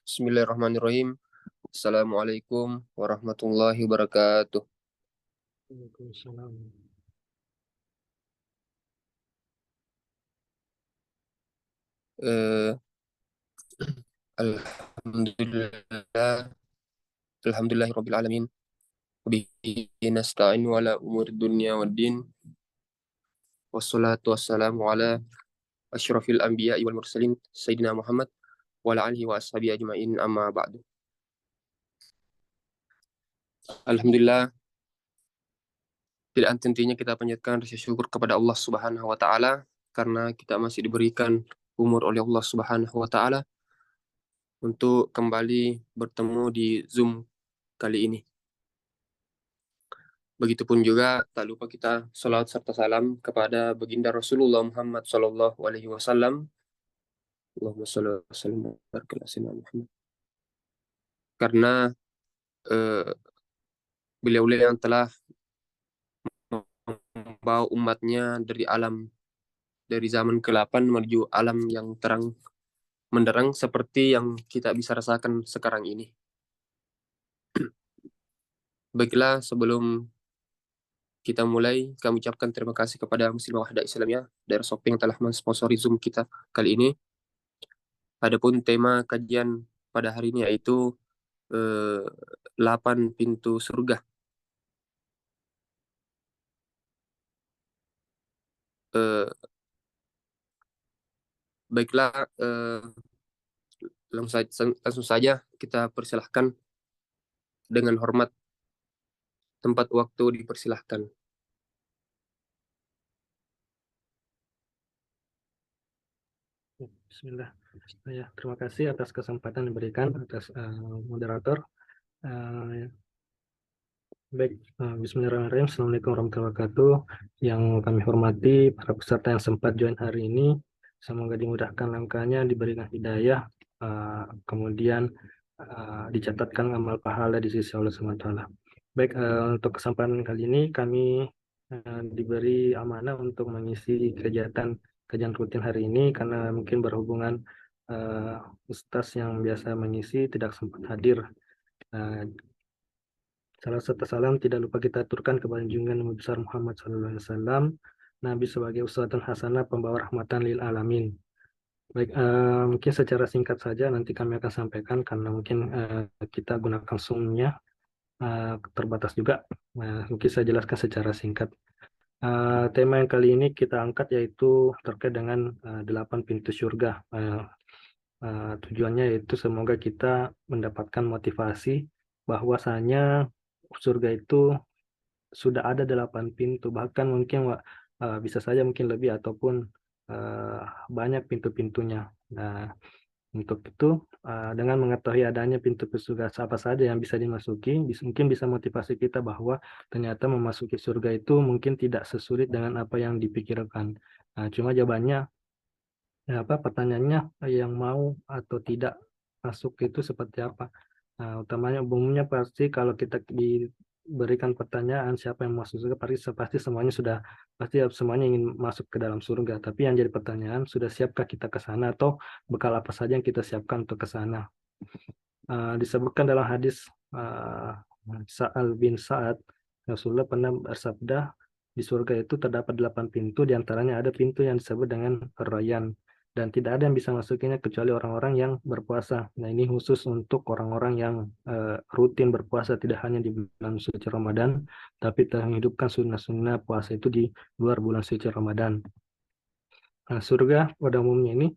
Bismillahirrahmanirrahim. Assalamualaikum warahmatullahi wabarakatuh. Waalaikumsalam. Eh, Alhamdulillah, alhamdulillahirabbil alamin. Bihi nasta'inu ala umuri dunya waddin. Wassalatu wassalamu ala asyrafil anbiya'i wal mursalin Sayyidina Muhammad wa ala alihi wa ashabihi ajma'in amma ba'du. Alhamdulillah, tidak henti-hentinya kita panjatkan rasa syukur kepada Allah Subhanahu wa taala karena kita masih diberikan umur oleh Allah Subhanahu wa taala untuk kembali bertemu di Zoom kali ini. Begitupun juga tak lupa kita salawat serta salam kepada baginda Rasulullah Muhammad Sallallahu Alaihi Wasallam. Allahumma salli wa sallim wa barik ala sayyidina Muhammad. Karena eh, beliau yang telah membawa umatnya dari zaman ke-8 menuju alam yang terang menderang seperti yang kita bisa rasakan sekarang ini. Baiklah, sebelum kita mulai, kami ucapkan terima kasih kepada Muslim Wahda Islamiyah dari Shopee yang telah mensponsori Zoom kita kali ini. Adapun tema kajian pada hari ini yaitu 8 pintu surga. Eh, Baiklah, langsung saja kita persilahkan dengan hormat, tempat waktu dipersilahkan. Bismillah. Ya, terima kasih atas kesempatan yang diberikan atas moderator. Uh, Bismillahirrahmanirrahim. Assalamualaikum warahmatullahi wabarakatuh. Yang kami hormati para peserta yang sempat join hari ini, semoga dimudahkan langkahnya, diberikan hidayah, kemudian dicatatkan amal pahala di sisi Allah SWT. Baik, untuk kesempatan kali ini kami diberi amanah untuk mengisi kegiatan kajian rutin hari ini karena mungkin berhubungan Ustaz yang biasa mengisi tidak sempat hadir. Salah satu salam tidak lupa kita aturkan kepada junjungan Nabi besar Muhammad SAW, Nabi sebagai uswatun hasanah, pembawa rahmatan lil alamin. Baik, mungkin secara singkat saja nanti kami akan sampaikan karena mungkin kita gunakan Zoom-nya terbatas juga. Mungkin saya jelaskan secara singkat. Tema yang kali ini kita angkat yaitu terkait dengan 8 pintu surga. Tujuannya yaitu semoga kita mendapatkan motivasi bahwasanya surga itu sudah ada 8 pintu, bahkan mungkin bisa saja mungkin lebih ataupun banyak pintu-pintunya. Nah, untuk itu dengan mengetahui adanya pintu surga apa saja yang bisa dimasuki, mungkin bisa motivasi kita bahwa ternyata memasuki surga itu mungkin tidak sesulit dengan apa yang dipikirkan. Cuma jawabannya pertanyaannya yang mau atau tidak masuk itu seperti apa? Utamanya umumnya pasti kalau kita diberikan pertanyaan siapa yang masuk surga, pasti semuanya semuanya ingin masuk ke dalam surga. Tapi yang jadi pertanyaan, sudah siapkah kita ke sana atau bekal apa saja yang kita siapkan untuk ke sana? Disebutkan dalam hadis Sa'al bin Sa'ad, Rasulullah pernah bersabda, di surga itu terdapat 8 pintu, diantaranya ada pintu yang disebut dengan Rayyan, dan tidak ada yang bisa masukinya kecuali orang-orang yang berpuasa. Nah, ini khusus untuk orang-orang yang rutin berpuasa, tidak hanya di bulan suci Ramadan, tapi telah menghidupkan sunnah-sunnah puasa itu di luar bulan suci Ramadan. Nah, surga pada umumnya ini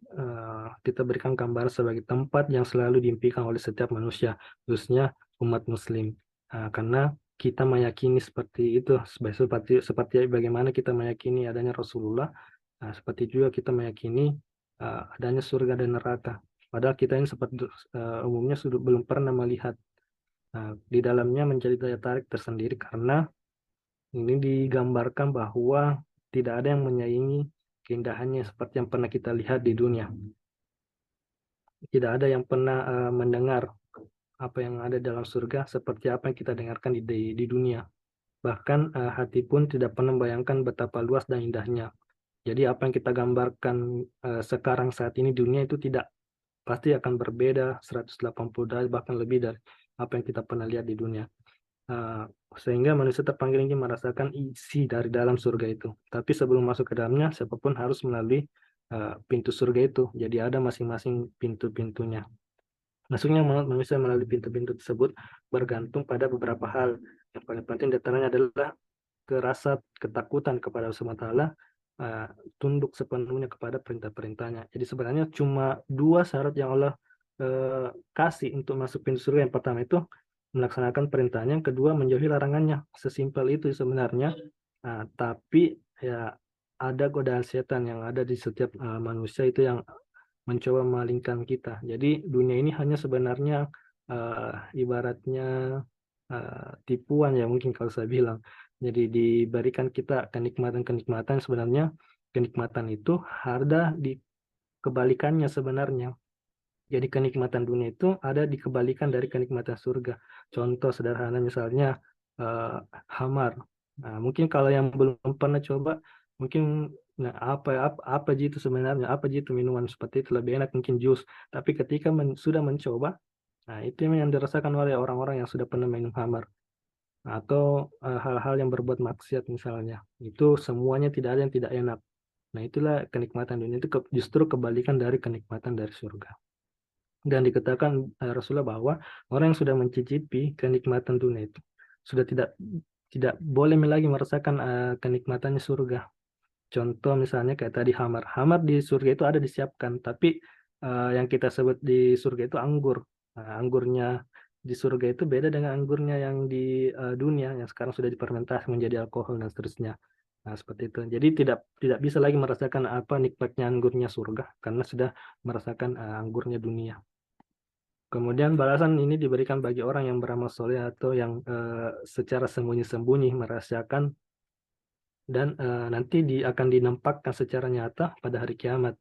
kita berikan gambar sebagai tempat yang selalu diimpikan oleh setiap manusia, khususnya umat Muslim. Karena kita meyakini seperti itu, seperti bagaimana kita meyakini adanya Rasulullah, seperti juga kita meyakini adanya surga dan neraka. Padahal kita ini seperti umumnya sudah belum pernah melihat. Di dalamnya menjadi daya tarik tersendiri karena ini digambarkan bahwa tidak ada yang menyaingi keindahannya seperti yang pernah kita lihat di dunia. Tidak ada yang pernah mendengar apa yang ada dalam surga seperti apa yang kita dengarkan di dunia. Bahkan hati pun tidak pernah membayangkan betapa luas dan indahnya. Jadi apa yang kita gambarkan sekarang saat ini di dunia itu tidak pasti akan berbeda 180 derajat bahkan lebih dari apa yang kita pernah lihat di dunia. Sehingga manusia terpanggil ingin merasakan isi dari dalam surga itu. Tapi sebelum masuk ke dalamnya, siapapun harus melalui pintu surga itu. Jadi ada masing-masing pintu-pintunya. Masuknya manusia melalui pintu-pintu tersebut bergantung pada beberapa hal. Yang paling penting diantaranya adalah rasa ketakutan kepada Allah SWT, tunduk sepenuhnya kepada perintah-perintahnya. Jadi sebenarnya cuma dua syarat yang Allah kasih untuk masuk pintu surga. Yang pertama itu melaksanakan perintahnya, yang kedua menjauhi larangannya. Sesimpel itu sebenarnya. Tapi ya ada godaan setan yang ada di setiap manusia itu yang mencoba memalingkan kita. Jadi dunia ini hanya sebenarnya ibaratnya tipuan ya mungkin kalau saya bilang. Jadi diberikan kita kenikmatan-kenikmatan, sebenarnya kenikmatan itu ada di kebalikannya sebenarnya. Jadi kenikmatan dunia itu ada di kebalikan dari kenikmatan surga. Contoh sederhana misalnya hamar. Nah, mungkin kalau yang belum pernah coba, mungkin apa aja itu sebenarnya, apa aja itu minuman seperti itu lebih enak mungkin jus. Tapi ketika sudah mencoba, nah itu yang dirasakan oleh orang-orang yang sudah pernah minum hamar atau hal-hal yang berbuat maksiat misalnya. Itu semuanya tidak ada yang tidak enak. Nah, itulah kenikmatan dunia itu justru kebalikan dari kenikmatan dari surga. Dan dikatakan Rasulullah bahwa orang yang sudah mencicipi kenikmatan dunia itu sudah tidak boleh lagi merasakan kenikmatannya surga. Contoh misalnya kayak tadi hamar. Hamar di surga itu ada disiapkan, tapi yang kita sebut di surga itu anggur. Anggurnya di surga itu beda dengan anggurnya yang di dunia yang sekarang sudah difermentasi menjadi alkohol dan seterusnya. Nah, seperti itu. Jadi tidak bisa lagi merasakan apa nikmatnya anggurnya surga karena sudah merasakan anggurnya dunia. Kemudian balasan ini diberikan bagi orang yang beramal soleh atau yang secara sembunyi-sembunyi merasakan dan nanti akan dinampakkan secara nyata pada hari kiamat.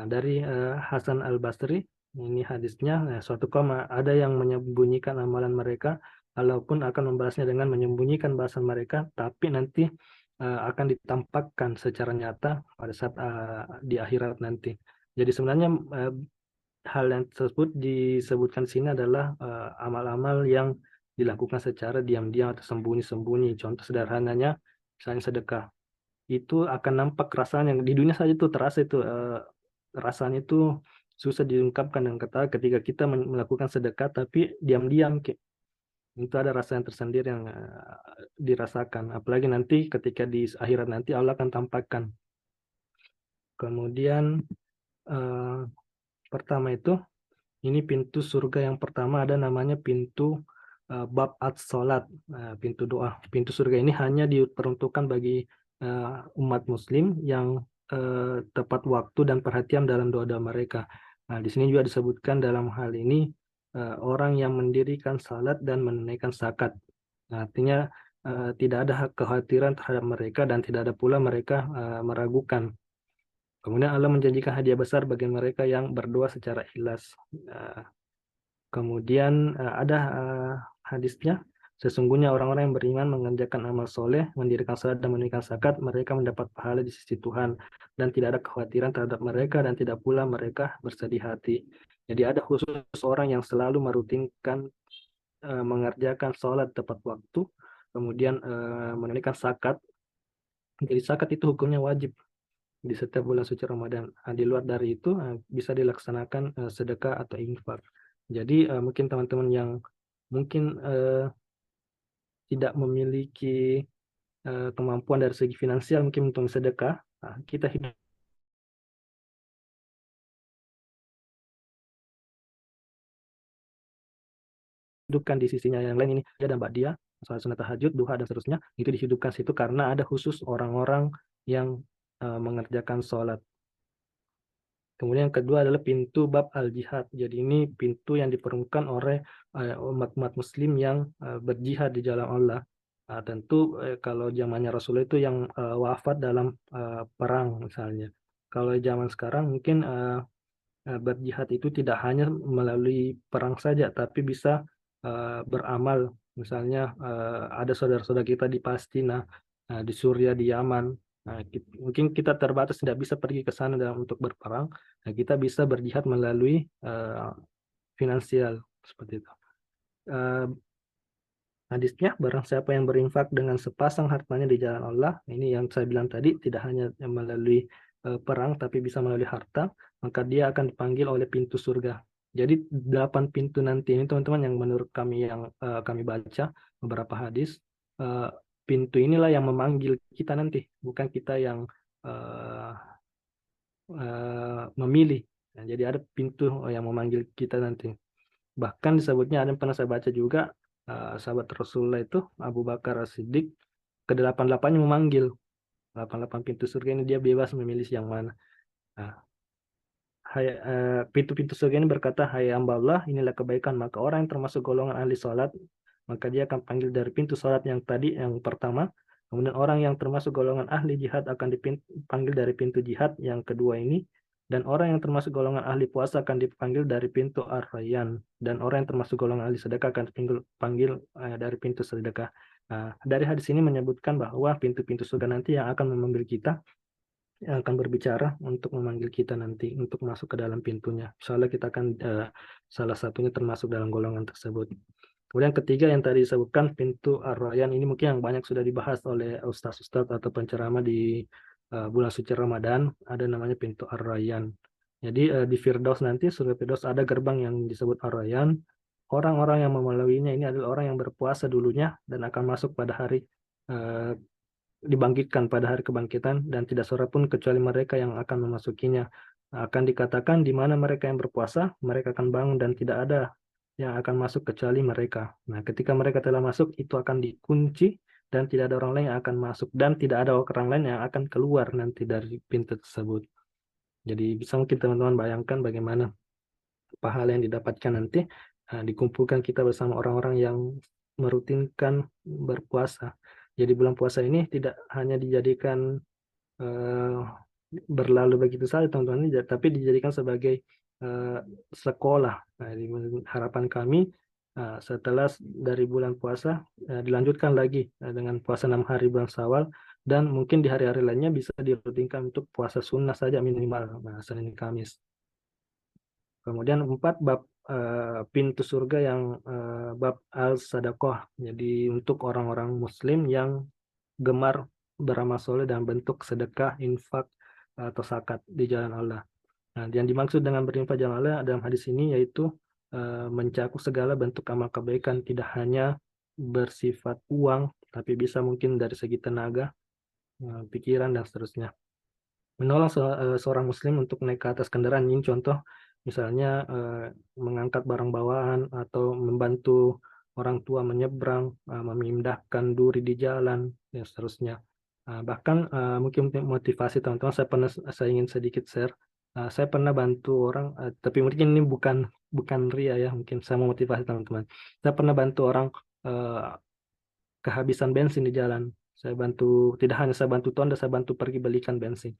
Dari Hasan Al-Basri, ini hadisnya, suatu kaum ada yang menyembunyikan amalan mereka, walaupun akan membalasnya dengan menyembunyikan bahasan mereka, tapi nanti akan ditampakkan secara nyata pada saat di akhirat nanti. Jadi sebenarnya hal yang tersebut disebutkan di sini adalah amal-amal yang dilakukan secara diam-diam atau sembunyi-sembunyi. Contoh sederhananya, misalnya sedekah. Itu akan nampak rasanya. Di dunia saja itu terasa itu. Rasanya itu susah diungkapkan dengan kata ketika kita melakukan sedekah, tapi diam-diam. Itu ada rasa yang tersendiri yang dirasakan. Apalagi nanti ketika di akhirat nanti Allah akan tampakkan. Kemudian pertama itu, ini pintu surga yang pertama ada namanya pintu bab as-salat, pintu doa. Pintu surga ini hanya diperuntukkan bagi umat muslim yang tepat waktu dan perhatian dalam doa-doa mereka. Nah, di sini juga disebutkan dalam hal ini orang yang mendirikan salat dan menunaikan zakat. Nah, artinya tidak ada kekhawatiran terhadap mereka dan tidak ada pula mereka meragukan. Kemudian Allah menjanjikan hadiah besar bagi mereka yang berdoa secara ikhlas. Kemudian ada hadisnya, sesungguhnya orang-orang yang beriman mengerjakan amal soleh, mendirikan salat dan menunaikan zakat, mereka mendapat pahala di sisi Tuhan dan tidak ada kekhawatiran terhadap mereka dan tidak pula mereka bersedih hati. Jadi ada khusus orang yang selalu merutinkan mengerjakan salat tepat waktu, kemudian menunaikan zakat. Jadi zakat itu hukumnya wajib di setiap bulan suci Ramadan. Di luar dari itu bisa dilaksanakan sedekah atau infak. Jadi mungkin teman-teman yang mungkin tidak memiliki kemampuan dari segi finansial mungkin untuk sedekah, kita hidupkan di sisinya yang lain ini ada mbak dia salat sunat tahajud, duha dan seterusnya itu dihidupkan situ karena ada khusus orang-orang yang mengerjakan sholat. Kemudian yang kedua adalah pintu bab al-jihad. Jadi ini pintu yang diperuntukkan oleh umat-umat muslim yang berjihad di jalan Allah. Tentu kalau zamannya Rasulullah itu yang wafat dalam perang misalnya. Kalau zaman sekarang mungkin berjihad itu tidak hanya melalui perang saja, tapi bisa beramal. Misalnya ada saudara-saudara kita di Palestina, di Suriah, di Yaman. Nah, mungkin kita terbatas tidak bisa pergi ke sana dalam untuk berperang. Nah, kita bisa berjihad melalui finansial seperti itu. Eh, Hadisnya, barang siapa yang berinfak dengan sepasang hartanya di jalan Allah, ini yang saya bilang tadi, tidak hanya melalui perang, tapi bisa melalui harta, maka dia akan dipanggil oleh pintu surga. Jadi 8 pintu nanti ini teman-teman yang menurut kami yang kami baca beberapa hadis, eh, pintu inilah yang memanggil kita nanti, bukan kita yang eh, memilih. Nah, jadi ada pintu yang memanggil kita nanti. Bahkan disebutnya ada yang pernah saya baca juga, sahabat Rasulullah itu Abu Bakar As-Siddiq ke-88-nya memanggil 88 pintu surga ini, dia bebas memilih yang mana. Nah, pintu-pintu surga ini berkata, hai hamba Allah, inilah kebaikan, maka orang yang termasuk golongan ahli sholat, maka dia akan panggil dari pintu sholat yang tadi, yang pertama. Kemudian orang yang termasuk golongan ahli jihad akan dipanggil dari pintu jihad yang kedua ini. Dan orang yang termasuk golongan ahli puasa akan dipanggil dari pintu Ar-Rayyan. Dan orang yang termasuk golongan ahli sedekah akan dipanggil dari pintu sedekah. Nah, dari hadis ini menyebutkan bahwa pintu-pintu surga nanti yang akan memanggil kita, yang akan berbicara untuk memanggil kita nanti untuk masuk ke dalam pintunya. Soalnya kita akan salah satunya termasuk dalam golongan tersebut. Kemudian ketiga yang tadi disebutkan pintu Ar-Rayyan, ini mungkin yang banyak sudah dibahas oleh ustaz-ustaz atau penceramah di bulan suci Ramadan, ada namanya pintu Ar-Rayyan. Jadi di Firdaus nanti, surga Firdaus ada gerbang yang disebut Ar-Rayyan. Orang-orang yang memelaluinya ini adalah orang yang berpuasa dulunya dan akan masuk pada hari eh, dibangkitkan pada hari kebangkitan, dan tidak seorang pun kecuali mereka yang akan memasukinya. Akan dikatakan di mana mereka yang berpuasa, mereka akan bangun dan tidak ada yang akan masuk kecuali mereka. Nah, ketika mereka telah masuk, itu akan dikunci dan tidak ada orang lain yang akan masuk dan tidak ada orang lain yang akan keluar nanti dari pintu tersebut. Jadi bisa mungkin teman-teman bayangkan bagaimana pahala yang didapatkan nanti, dikumpulkan kita bersama orang-orang yang merutinkan berpuasa. Jadi bulan puasa ini tidak hanya dijadikan eh, berlalu begitu saja teman-teman, tapi dijadikan sebagai eh, sekolah. Nah, harapan kami setelah dari bulan puasa dilanjutkan lagi dengan puasa 6 hari bulan Syawal, dan mungkin di hari-hari lainnya bisa dirutinkan untuk puasa sunnah saja minimal, nah, Senin Kamis. Kemudian 4, bab pintu surga yang bab al-sadaqah. Jadi untuk orang-orang muslim yang gemar beramal soleh dalam bentuk sedekah, infak, atau zakat di jalan Allah. Nah, yang dimaksud dengan berinfak jalan Allah dalam hadis ini yaitu mencakup segala bentuk amal kebaikan, tidak hanya bersifat uang, tapi bisa mungkin dari segi tenaga, pikiran, dan seterusnya. Menolong seorang muslim untuk naik ke atas kendaraan, ini contoh misalnya mengangkat barang bawaan atau membantu orang tua menyeberang, memindahkan duri di jalan, dan seterusnya. Bahkan mungkin motivasi teman-teman, saya ingin sedikit share. Saya pernah bantu orang, tapi mungkin ini bukan bukan ria ya, mungkin saya mau motivasi teman-teman. Saya pernah bantu orang eh, kehabisan bensin di jalan. Saya bantu, tidak hanya saya bantu Tonda, saya bantu pergi belikan bensin.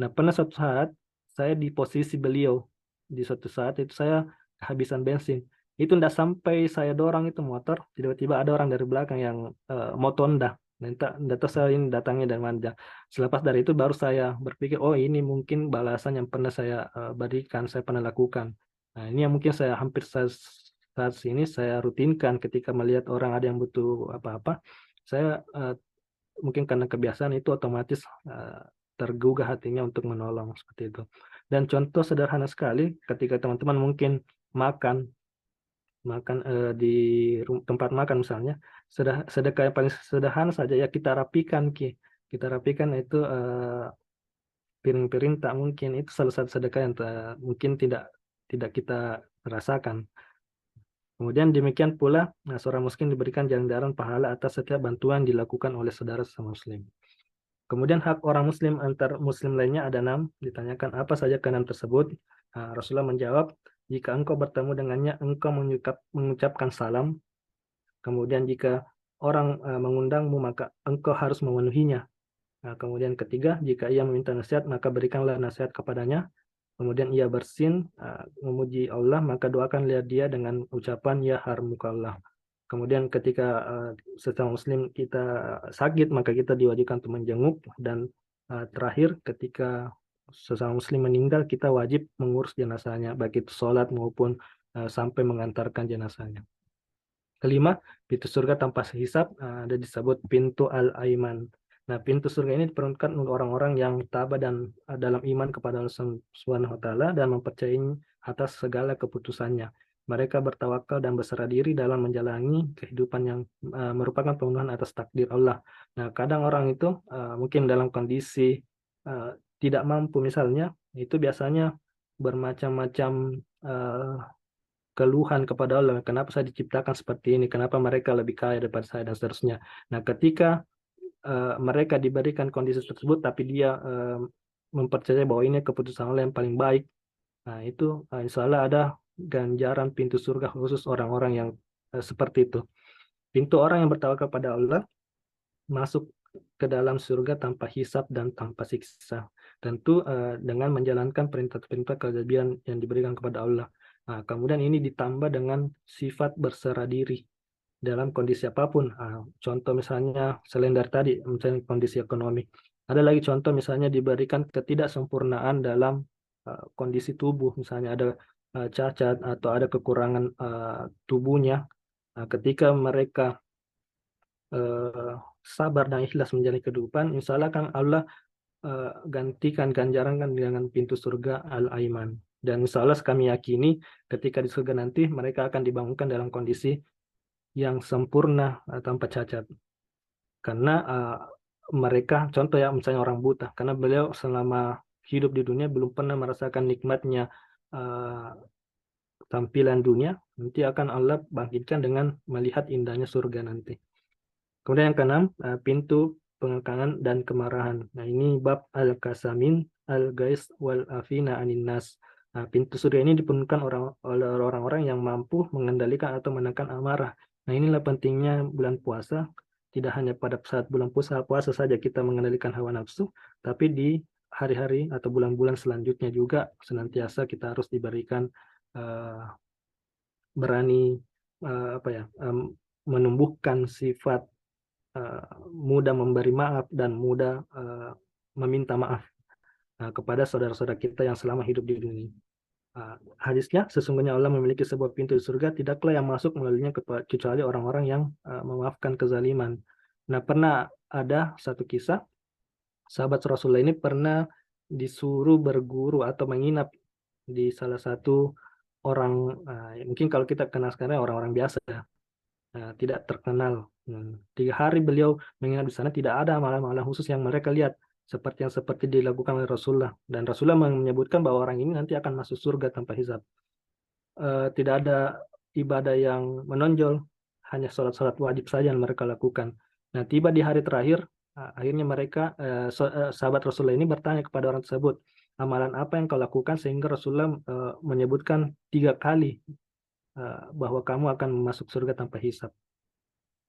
Nah, pernah suatu saat saya di posisi beliau. Di suatu saat itu saya kehabisan bensin. Itu tidak sampai saya dorong itu motor, tiba-tiba ada orang dari belakang yang mau Tonda. Dan tidak tahu saya ini datangnya dari mana. Selepas dari itu baru saya berpikir, oh ini mungkin balasan yang pernah saya berikan, saya pernah lakukan. Nah, ini yang mungkin saya hampir saat ini saya rutinkan ketika melihat orang ada yang butuh apa-apa. Saya mungkin karena kebiasaan itu otomatis tergugah hatinya untuk menolong seperti itu. Dan contoh sederhana sekali ketika teman-teman mungkin makan makan di tempat makan misalnya, sedekah yang paling sederhana saja ya kita rapikan kita rapikan itu piring-piring, tak mungkin itu salah satu sedekah yang mungkin tidak tidak kita rasakan. Kemudian demikian pula, nah, seorang muslim diberikan ganjaran pahala atas setiap bantuan dilakukan oleh saudara sesama muslim. Kemudian hak orang muslim antar muslim lainnya ada 6. Ditanyakan apa saja keenam tersebut. Nah, Rasulullah menjawab, jika engkau bertemu dengannya, engkau mengucapkan salam. Kemudian jika orang mengundangmu, maka engkau harus memenuhinya. Nah, kemudian ketiga, jika ia meminta nasihat, maka berikanlah nasihat kepadanya. Kemudian ia bersin, memuji Allah, maka doakanlah dia dengan ucapan ya harmukallah. Kemudian ketika sesama muslim kita sakit, maka kita diwajibkan untuk menjenguk dan terakhir ketika sesama muslim meninggal, kita wajib mengurus jenazahnya, baik itu sholat maupun sampai mengantarkan jenazahnya. Kelima, pintu surga tanpa hisab ada disebut pintu al-aiman. Nah, pintu surga ini diperuntukkan untuk orang-orang yang tabah dan dalam iman kepada Allah Subhanahu wa taala dan mempercayai atas segala keputusannya. Mereka bertawakal dan berserah diri dalam menjalani kehidupan yang merupakan pemenuhan atas takdir Allah. Nah, kadang orang itu mungkin dalam kondisi tidak mampu misalnya, itu biasanya bermacam-macam keluhan kepada Allah, kenapa saya diciptakan seperti ini, kenapa mereka lebih kaya daripada saya, dan seterusnya. Nah, ketika mereka diberikan kondisi tersebut, tapi dia mempercayai bahwa ini keputusan Allah yang paling baik, nah itu insya Allah ada ganjaran pintu surga khusus orang-orang yang seperti itu. Pintu orang yang bertawakal kepada Allah masuk ke dalam surga tanpa hisab dan tanpa siksa. Tentu dengan menjalankan perintah-perintah kewajiban yang diberikan kepada Allah. Nah, kemudian ini ditambah dengan sifat berserah diri dalam kondisi apapun. Contoh misalnya selain dari tadi, misalnya kondisi ekonomi. Ada lagi contoh misalnya diberikan ketidaksempurnaan dalam kondisi tubuh, misalnya ada cacat atau ada kekurangan tubuhnya. Nah, ketika mereka sabar dan ikhlas menjalani kehidupan, insya Allah kan Allah gantikan ganjaran kan dengan pintu surga al-aiman. Dan insya Allah kami yakini ketika di surga nanti mereka akan dibangunkan dalam kondisi yang sempurna tanpa cacat. Karena mereka, contoh ya misalnya orang buta, karena beliau selama hidup di dunia belum pernah merasakan nikmatnya tampilan dunia, nanti akan Allah bangkitkan dengan melihat indahnya surga nanti. Kemudian yang keenam, pintu pengekangan dan kemarahan. Nah, ini bab al-kasamin, al-gais, wal-afina aninnas. Nah, pintu surga ini dipenuhkan oleh orang-orang yang mampu mengendalikan atau menekan amarah. Nah, inilah pentingnya bulan puasa. Tidak hanya pada saat bulan puasa saja kita mengendalikan hawa nafsu, tapi di hari-hari atau bulan-bulan selanjutnya juga senantiasa kita harus diberikan berani menumbuhkan sifat mudah memberi maaf dan mudah meminta maaf kepada saudara-saudara kita yang selama hidup di dunia. Hadisnya, sesungguhnya Allah memiliki sebuah pintu di surga, tidaklah yang masuk melaluinya kecuali orang-orang yang memaafkan kezaliman. Nah, pernah ada satu kisah, sahabat Rasulullah ini pernah disuruh berguru atau menginap di salah satu orang, mungkin kalau kita kenal sekarang orang-orang biasa, tidak terkenal. 3 hari beliau menginap di sana, tidak ada amalan-amalan khusus yang mereka lihat seperti dilakukan oleh Rasulullah, dan Rasulullah menyebutkan bahwa orang ini nanti akan masuk surga tanpa hisab. Tidak ada ibadah yang menonjol, hanya sholat-sholat wajib saja yang mereka lakukan. Nah, tiba di hari terakhir, akhirnya mereka sahabat Rasulullah ini bertanya kepada orang tersebut, amalan apa yang kau lakukan sehingga Rasulullah menyebutkan 3 kali bahwa kamu akan masuk surga tanpa hisab.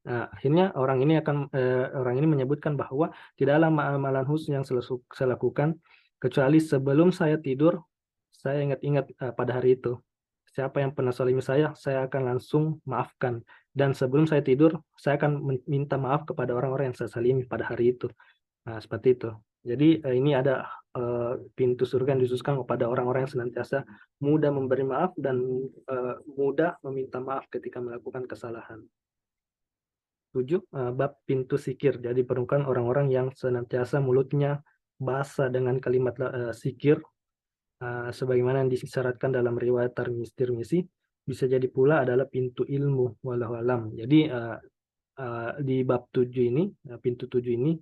Nah, akhirnya orang ini menyebutkan bahwa tidaklah amalan khusus yang saya lakukan kecuali sebelum saya tidur saya ingat-ingat pada hari itu siapa yang pernah zalimi saya akan langsung maafkan, dan sebelum saya tidur saya akan minta maaf kepada orang-orang yang saya zalimi pada hari itu. Nah, seperti itu. Jadi ini ada pintu surga yang dikhususkan kepada orang-orang yang senantiasa mudah memberi maaf dan mudah meminta maaf ketika melakukan kesalahan. 7. Bab pintu sikir. Jadi peruntukan orang-orang yang senantiasa mulutnya basah dengan kalimat sikir, sebagaimana yang disyaratkan dalam riwayat Tirmizi, bisa jadi pula adalah pintu ilmu, wallahu alam. Jadi di bab 7 ini, pintu 7 ini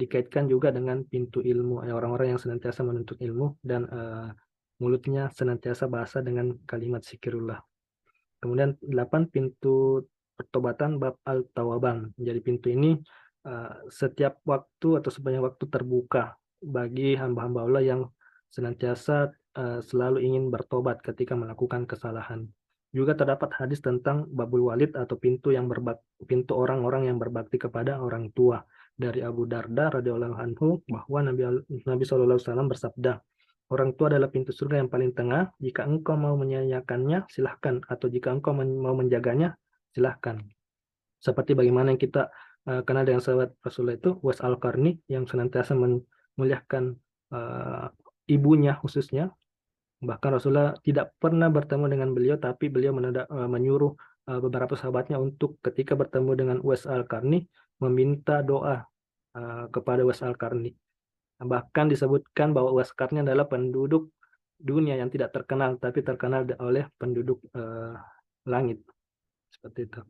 dikaitkan juga dengan pintu ilmu, orang-orang yang senantiasa menuntut ilmu dan mulutnya senantiasa basah dengan kalimat zikirullah. Kemudian 8, pintu pertobatan bab al-tawaban. Jadi pintu ini setiap waktu atau sepanjang waktu terbuka bagi hamba-hamba Allah yang senantiasa selalu ingin bertobat ketika melakukan kesalahan. Juga terdapat hadis tentang babul walid atau pintu orang-orang yang berbakti kepada orang tua, dari Abu Darda radhiyallahu anhu bahwa Nabi SAW bersabda, orang tua adalah pintu surga yang paling tengah. Jika engkau mau menyanyiakannya, silahkan. Atau jika engkau mau menjaganya, silahkan. Seperti bagaimana yang kita kenal dengan sahabat Rasulullah itu, Uwais Al-Qarni, yang senantiasa memuliakan ibunya khususnya. Bahkan Rasulullah tidak pernah bertemu dengan beliau, tapi beliau menyuruh beberapa sahabatnya untuk ketika bertemu dengan Uwais Al-Qarni meminta doa kepada Uwais Al-Qarni. Bahkan disebutkan bahwa Uwais Al-Qarni adalah penduduk dunia yang tidak terkenal, tapi terkenal oleh penduduk langit. Seperti itu.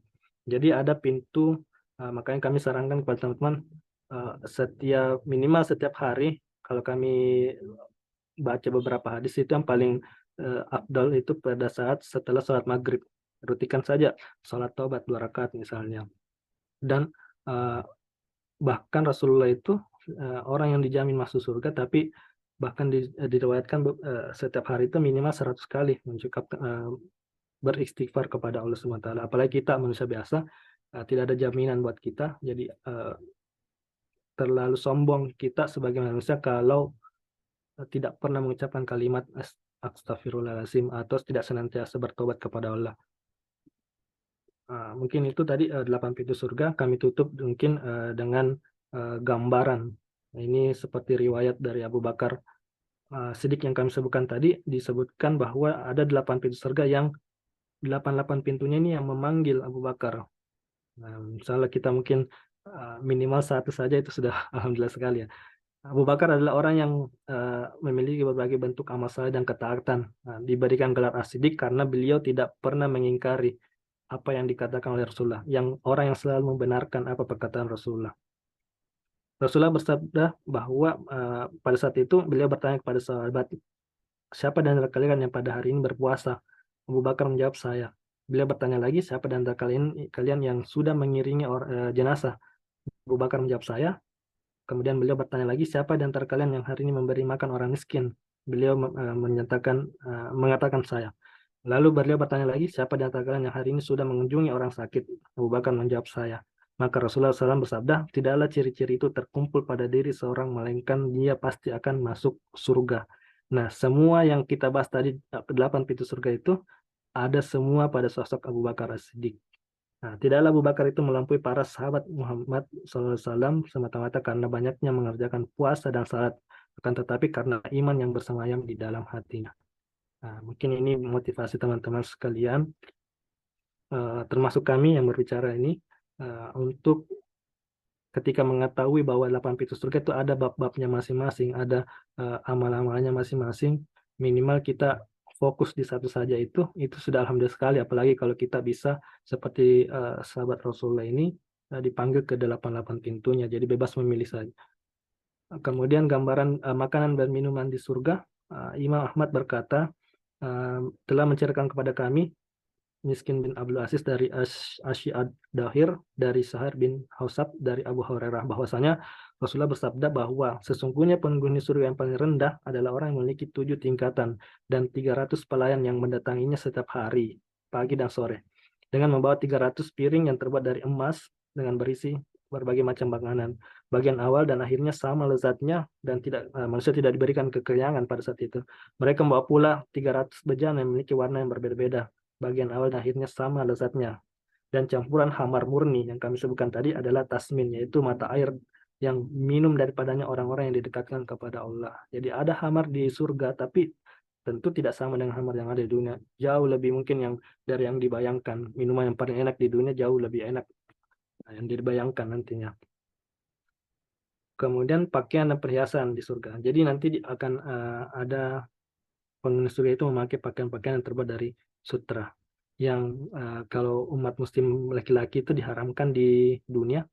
Jadi ada pintu, makanya kami sarankan kepada teman-teman minimal setiap hari, kalau kami baca beberapa hadis itu yang paling afdal itu pada saat setelah sholat maghrib. Rutikan saja sholat taubat 2 rakaat misalnya. Dan bahkan Rasulullah itu orang yang dijamin masuk surga, tapi bahkan diriwayatkan setiap hari itu minimal 100 kali beristighfar kepada Allah SWT. Apalagi kita manusia biasa, tidak ada jaminan buat kita. Jadi terlalu sombong kita sebagai manusia kalau tidak pernah mengucapkan kalimat astagfirullahaladzim atau tidak senantiasa bertobat kepada Allah. Mungkin itu tadi 8 pintu surga. Kami tutup mungkin dengan gambaran. Ini seperti riwayat dari Abu Bakar Siddiq yang kami sebutkan tadi, disebutkan bahwa ada 8 pintu surga yang 8 pintunya ini yang memanggil Abu Bakar. Nah, misalnya kita mungkin minimal 1 saja itu sudah alhamdulillah sekali ya. Abu Bakar adalah orang yang memiliki berbagai bentuk amal saleh dan ketaatan. Diberikan gelar As-Siddiq karena beliau tidak pernah mengingkari apa yang dikatakan oleh Rasulullah, orang yang selalu membenarkan apa perkataan Rasulullah. Rasulullah bersabda bahwa pada saat itu beliau bertanya kepada sahabat, siapa di antara kalian yang pada hari ini berpuasa? Abu Bakar menjawab, saya. Beliau bertanya lagi, siapa di antara kalian yang sudah mengiringi jenazah? Abu Bakar menjawab, saya. Kemudian beliau bertanya lagi, siapa di antara kalian yang hari ini memberi makan orang miskin? Beliau mengatakan saya. Lalu beliau bertanya lagi, siapa di antara kalian yang hari ini sudah mengunjungi orang sakit? Abu Bakar menjawab, saya. Maka Rasulullah SAW bersabda, tidaklah ciri-ciri itu terkumpul pada diri seorang, melainkan dia pasti akan masuk surga. Nah, semua yang kita bahas tadi, 8 pintu surga itu, ada semua pada sosok Abu Bakar As-Siddiq. Nah, tidaklah Abu Bakar itu melampaui para sahabat Muhammad SAW semata-mata karena banyaknya mengerjakan puasa dan salat, akan tetapi karena iman yang bersemayam di dalam hatinya. Nah, mungkin ini motivasi teman-teman sekalian, termasuk kami yang berbicara ini, untuk ketika mengetahui bahwa 8 pintu surga itu ada bab-babnya masing-masing, ada amal-amalnya masing-masing, minimal kita fokus di satu saja itu sudah alhamdulillah sekali. Apalagi kalau kita bisa seperti sahabat Rasulullah ini dipanggil ke 8 pintunya, jadi bebas memilih saja. Kemudian gambaran makanan dan minuman di surga, Imam Ahmad berkata, telah menceritakan kepada kami Miskin bin Abdul Aziz dari Asyi'ad Dahir, dari Sahar bin Hausab, dari Abu Hurairah, bahwasanya Rasulullah bersabda bahwa sesungguhnya penghuni surga yang paling rendah adalah orang yang memiliki 7 tingkatan dan 300 pelayan yang mendatanginya setiap hari, pagi dan sore, dengan membawa 300 piring yang terbuat dari emas dengan berisi berbagai macam makanan. Bagian awal dan akhirnya sama lezatnya dan manusia tidak diberikan kekenyangan pada saat itu. Mereka membawa pula 300 bejana yang memiliki warna yang berbeda-beda. Bagian awal dan akhirnya sama lezatnya. Dan campuran hamar murni yang kami sebutkan tadi adalah tasmin, yaitu mata air yang minum daripadanya orang-orang yang didekatkan kepada Allah. Jadi ada hamar di surga, tapi tentu tidak sama dengan hamar yang ada di dunia. Jauh lebih mungkin dari yang dibayangkan. Minuman yang paling enak di dunia jauh lebih enak yang dibayangkan nantinya. Kemudian pakaian dan perhiasan di surga. Jadi nanti akan ada penghuni surga itu memakai pakaian-pakaian yang terbuat dari sutra, yang kalau umat muslim laki-laki itu diharamkan di dunia.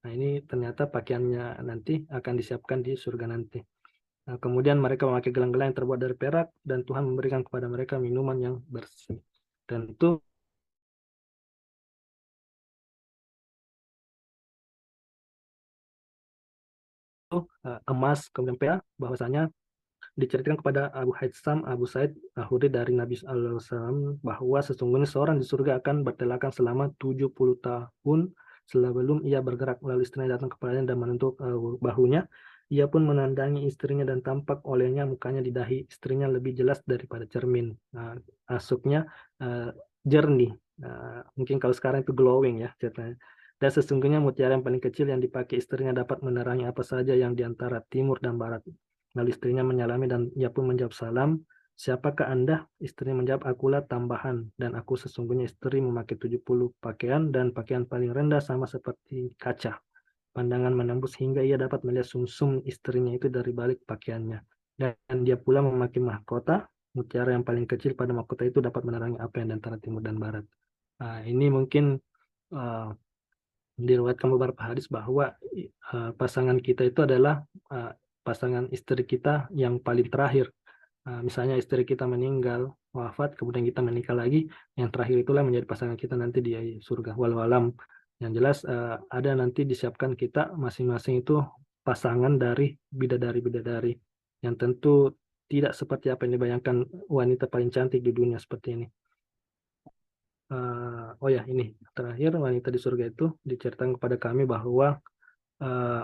Nah, ini ternyata pakaiannya nanti akan disiapkan di surga nanti. Nah, kemudian mereka memakai gelang-gelang yang terbuat dari perak dan Tuhan memberikan kepada mereka minuman yang bersih. Dan itu emas kemudian perak, bahwasanya diceritakan kepada Abu Haitsam Abu Said Hudri dari Nabi SAW bahwa sesungguhnya seorang di surga akan bertelakan selama 70 tahun sebelum ia bergerak, lalu istrinya datang kepadanya dan menentuk bahunya. Ia pun menandangi istrinya dan tampak olehnya mukanya di dahi istrinya lebih jelas daripada cermin. Asupnya jernih. Mungkin kalau sekarang itu glowing ya ceritanya. Dan sesungguhnya mutiara yang paling kecil yang dipakai istrinya dapat menerangi apa saja yang di antara timur dan barat. Lalu istrinya menyalami dan ia pun menjawab salam. Siapakah Anda? Istrinya menjawab, akulah tambahan. Dan aku sesungguhnya istri memakai 70 pakaian dan pakaian paling rendah sama seperti kaca. Pandangan menembus hingga ia dapat melihat sumsum istrinya itu dari balik pakaiannya. Dan dia pula memakai mahkota. Mutiara yang paling kecil pada mahkota itu dapat menerangi apa yang di antara timur dan barat. Nah, ini mungkin uh, diriwayatkan beberapa hadis bahwa pasangan kita itu adalah pasangan istri kita yang paling terakhir. Misalnya istri kita meninggal, wafat, kemudian kita menikah lagi, yang terakhir itulah menjadi pasangan kita nanti di surga. Walau alam, yang jelas ada nanti disiapkan kita masing-masing itu pasangan dari bidadari-bidadari yang tentu tidak seperti apa yang dibayangkan wanita paling cantik di dunia seperti ini. Oh ya, ini terakhir wanita di surga itu diceritakan kepada kami bahwa uh,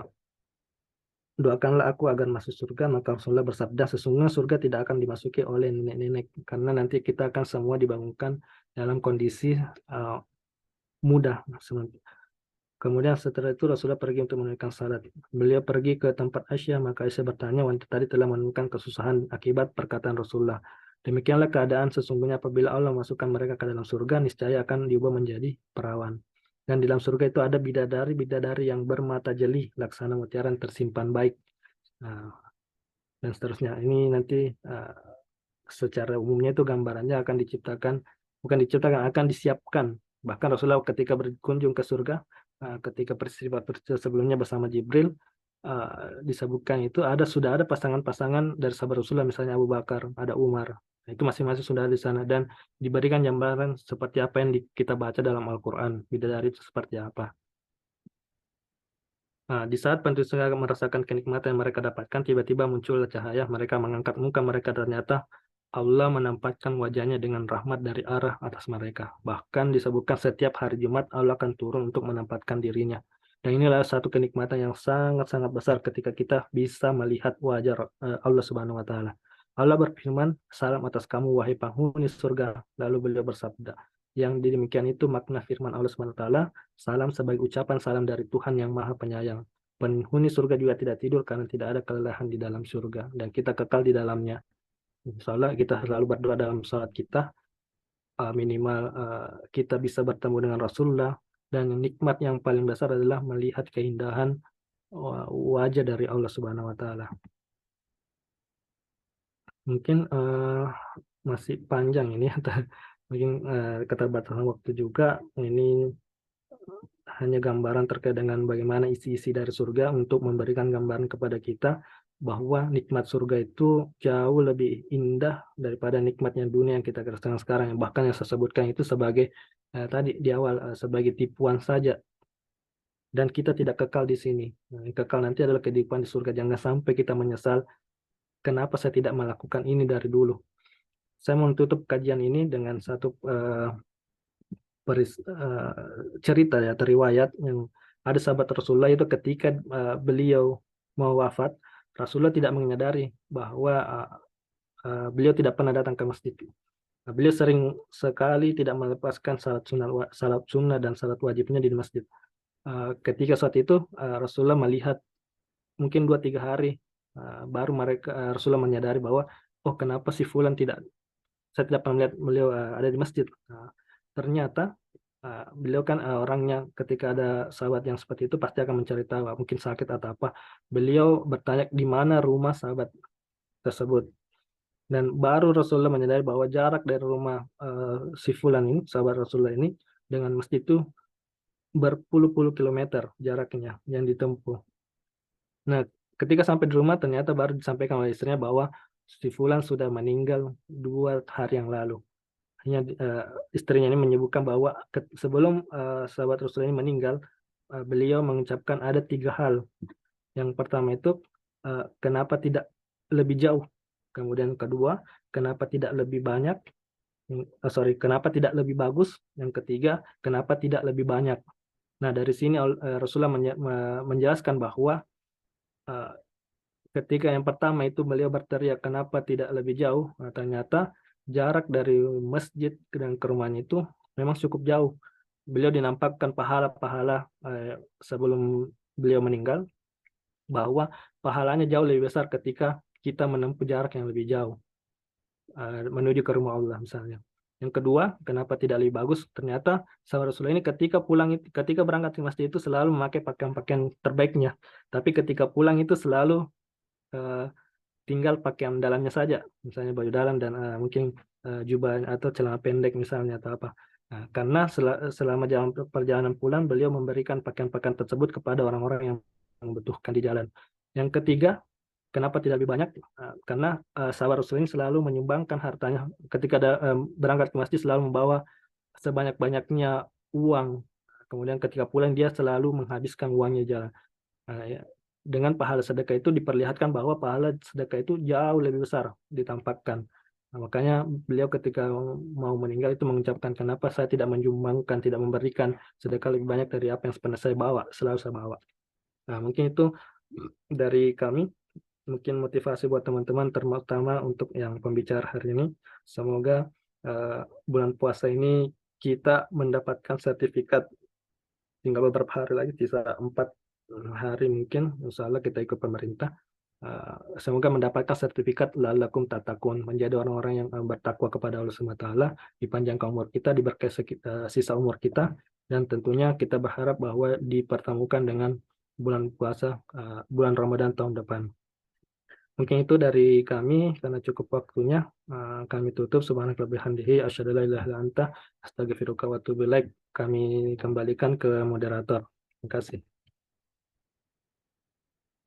doakanlah aku agar masuk surga, maka Rasulullah bersabda, sesungguhnya surga tidak akan dimasuki oleh nenek-nenek, karena nanti kita akan semua dibangunkan dalam kondisi muda. Kemudian setelah itu Rasulullah pergi untuk menunaikan salat. Beliau pergi ke tempat Aisyah, maka Aisyah bertanya, wanita tadi telah menemukan kesusahan akibat perkataan Rasulullah. Demikianlah keadaan sesungguhnya apabila Allah masukkan mereka ke dalam surga, niscaya akan diubah menjadi perawan. Dan di dalam surga itu ada bidadari-bidadari yang bermata jeli, laksana mutiara yang tersimpan baik. Nah, dan seterusnya. Ini nanti secara umumnya itu gambarannya akan diciptakan, bukan diciptakan, akan disiapkan. Bahkan Rasulullah ketika berkunjung ke surga, ketika peristiwa sebelumnya bersama Jibril, disebutkan itu sudah ada pasangan-pasangan dari sahabat Rasulullah, misalnya Abu Bakar, ada Umar. Nah, itu masing-masing sudah ada di sana dan diberikan gambaran seperti apa yang kita baca dalam Al-Quran, bidadari itu seperti apa. Nah, di saat penduduk surga merasakan kenikmatan yang mereka dapatkan, tiba-tiba muncul cahaya, mereka mengangkat muka mereka, ternyata Allah menampakkan wajahnya dengan rahmat dari arah atas mereka. Bahkan disebutkan setiap hari Jumat Allah akan turun untuk menampakkan dirinya. Dan inilah satu kenikmatan yang sangat-sangat besar ketika kita bisa melihat wajah Allah Subhanahu wa taala. Allah berfirman, "Salam atas kamu wahai penghuni surga." Lalu beliau bersabda, yang demikian itu makna firman Allah Subhanahu wa taala, salam sebagai ucapan salam dari Tuhan yang Maha Penyayang. Penghuni surga juga tidak tidur karena tidak ada kelelahan di dalam surga dan kita kekal di dalamnya. Insya kita selalu berdoa dalam salat kita, minimal kita bisa bertemu dengan Rasulullah, dan nikmat yang paling besar adalah melihat keindahan wajah dari Allah Subhanahu wa taala. Mungkin masih panjang ini, mungkin keterbatasan waktu juga. Ini hanya gambaran terkait dengan bagaimana isi-isi dari surga untuk memberikan gambaran kepada kita bahwa nikmat surga itu jauh lebih indah daripada nikmatnya dunia yang kita rasakan sekarang. Bahkan yang saya sebutkan itu sebagai tadi di awal sebagai tipuan saja, dan kita tidak kekal di sini. Yang kekal nanti adalah kehidupan di surga. Jangan sampai kita menyesal kenapa saya tidak melakukan ini dari dulu. Saya mau tutup kajian ini dengan satu cerita ya, riwayat yang ada sahabat Rasulullah itu ketika beliau mau wafat, Rasulullah tidak menyadari bahwa beliau tidak pernah datang ke masjid. Nah, beliau sering sekali tidak melepaskan salat sunnah dan salat wajibnya di masjid. Ketika saat itu Rasulullah melihat mungkin 2-3 hari baru Rasulullah menyadari bahwa oh kenapa si Fulan saya tidak pernah melihat beliau ada di masjid. Ternyata beliau kan orangnya ketika ada sahabat yang seperti itu pasti akan mencari tahu, mungkin sakit atau apa. Beliau bertanya di mana rumah sahabat tersebut. Dan baru Rasulullah menyadari bahwa jarak dari rumah si Fulan ini, sahabat Rasulullah ini, dengan masjid itu berpuluh-puluh kilometer jaraknya yang ditempuh. Nah, ketika sampai di rumah ternyata baru disampaikan oleh istrinya bahwa si Fulan sudah meninggal 2 hari yang lalu. Hanya istrinya ini menyebutkan bahwa sebelum sahabat Rasul ini meninggal, beliau mengucapkan ada 3 hal. Yang pertama itu kenapa tidak lebih jauh. Kemudian kedua, kenapa tidak lebih banyak. Kenapa tidak lebih bagus. Yang ketiga, kenapa tidak lebih banyak. Nah, dari sini Rasulullah menjelaskan bahwa ketika yang pertama itu beliau berteriak kenapa tidak lebih jauh, ternyata jarak dari masjid dan ke rumahnya itu memang cukup jauh. beliau dinampakkan pahala-pahala sebelum beliau meninggal, bahwa pahalanya jauh lebih besar ketika kita menempuh jarak yang lebih jauh menuju ke rumah Allah misalnya. Yang kedua, kenapa tidak lebih bagus? Ternyata sahabat Rasulullah ini ketika berangkat ke masjid itu selalu memakai pakaian-pakaian terbaiknya. Tapi ketika pulang itu selalu eh, tinggal pakaian dalamnya saja, misalnya baju dalam dan mungkin jubah atau celana pendek misalnya atau apa. Nah, karena selama perjalanan pulang beliau memberikan pakaian-pakaian tersebut kepada orang-orang yang membutuhkan di jalan. Yang ketiga, kenapa tidak lebih banyak? Karena sahabat Rasul ini selalu menyumbangkan hartanya. Ketika berangkat ke masjid selalu membawa sebanyak-banyaknya uang. Kemudian ketika pulang dia selalu menghabiskan uangnya jalan. Ya. Dengan pahala sedekah itu diperlihatkan bahwa pahala sedekah itu jauh lebih besar ditampakkan. Nah, makanya beliau ketika mau meninggal itu mengucapkan, kenapa saya tidak menyumbangkan, tidak memberikan sedekah lebih banyak dari apa yang pernah saya bawa, selalu saya bawa. Nah, mungkin itu dari kami. Mungkin motivasi buat teman-teman, terutama untuk yang pembicara hari ini. Semoga bulan puasa ini kita mendapatkan sertifikat, tinggal beberapa hari lagi, sisa 4 hari mungkin, insya Allah kita ikut pemerintah. Semoga mendapatkan sertifikat la'allakum tattaqun, menjadi orang-orang yang bertakwa kepada Allah Subhanahu wa taala, dipanjangkan umur kita, diberkahi sisa umur kita, dan tentunya kita berharap bahwa dipertemukan dengan bulan puasa bulan Ramadan tahun depan. Mungkin itu dari kami, karena cukup waktunya. Kami tutup. Subhanaka bihamdihi asyhadu an la ilaha illa anta astaghfiruka wa atubu ilaik. Kami kembalikan ke moderator. Terima kasih.